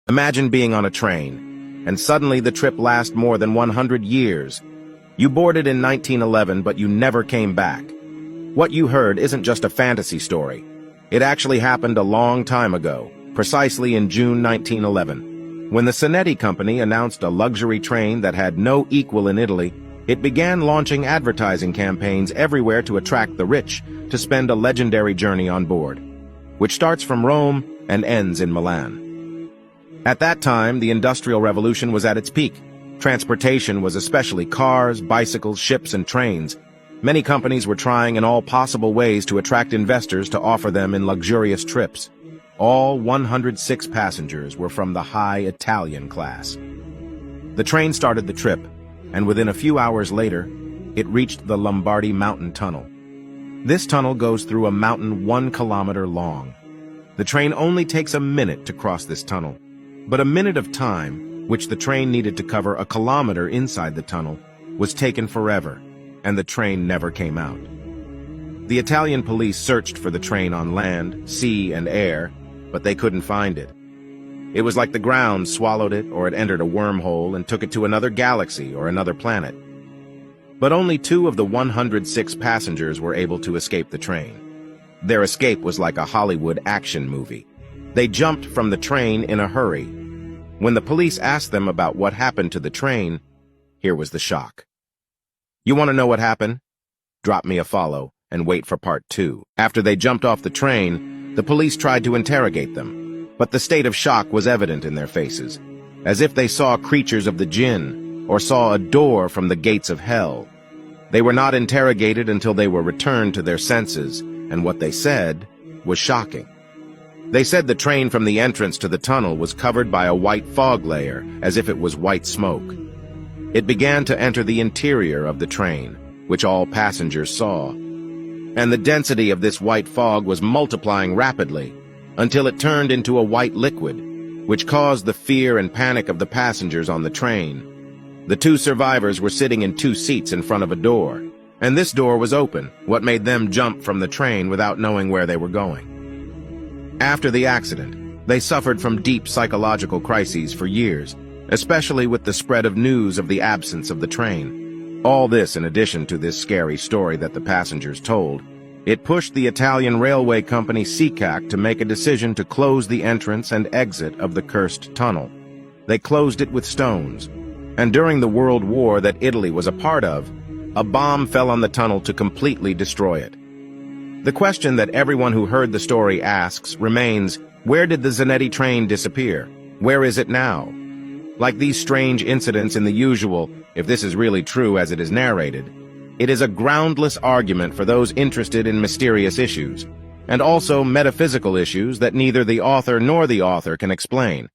Imagine being on a train, and suddenly the trip lasts more than 100 years. You boarded in 1911, but you never came back. What you heard isn't just a fantasy story. It actually happened a long time ago, precisely in June 1911. When the Zanetti Company announced a luxury train that had no equal in Italy, it began launching advertising campaigns everywhere to attract the rich to spend a legendary journey on board, which starts from Rome and ends in Milan. At that time, the Industrial Revolution was at its peak. Transportation was especially cars, bicycles, ships, and trains. Many companies were trying in all possible ways to attract investors to offer them in luxurious trips. All 106 passengers were from the high Italian class. The train started the trip, and within a few hours later, it reached the Lombardy Mountain Tunnel. This tunnel goes through a mountain 1 kilometer long. The train only takes a minute to cross this tunnel. But a minute of time, which the train needed to cover a kilometer inside the tunnel, was taken forever, and the train never came out. The Italian police searched for the train on land, sea, and air, but they couldn't find it. It was like the ground swallowed it, or it entered a wormhole and took it to another galaxy or another planet. But only 2 of the 106 passengers were able to escape the train. Their escape was like a Hollywood action movie. They jumped from the train in a hurry. When the police asked them about what happened to the train, here was the shock. You want to know what happened? Drop me a follow and wait for part 2. After they jumped off the train, the police tried to interrogate them, but the state of shock was evident in their faces, as if they saw creatures of the jinn or saw a door from the gates of hell. They were not interrogated until they were returned to their senses, and what they said was shocking. They said the train from the entrance to the tunnel was covered by a white fog layer, as if it was white smoke. It began to enter the interior of the train, which all passengers saw. And the density of this white fog was multiplying rapidly, until it turned into a white liquid, which caused the fear and panic of the passengers on the train. The 2 survivors were sitting in 2 seats in front of a door, and this door was open, what made them jump from the train without knowing where they were going. After the accident, they suffered from deep psychological crises for years, especially with the spread of news of the absence of the train. All this in addition to this scary story that the passengers told. It pushed the Italian railway company SICAC to make a decision to close the entrance and exit of the cursed tunnel. They closed it with stones, and during the World War that Italy was a part of, a bomb fell on the tunnel to completely destroy it. The question that everyone who heard the story asks remains, where did the Zanetti train disappear? Where is it now? Like these strange incidents in The Usual, if this is really true as it is narrated, it is a groundless argument for those interested in mysterious issues, and also metaphysical issues that neither the author nor the author can explain.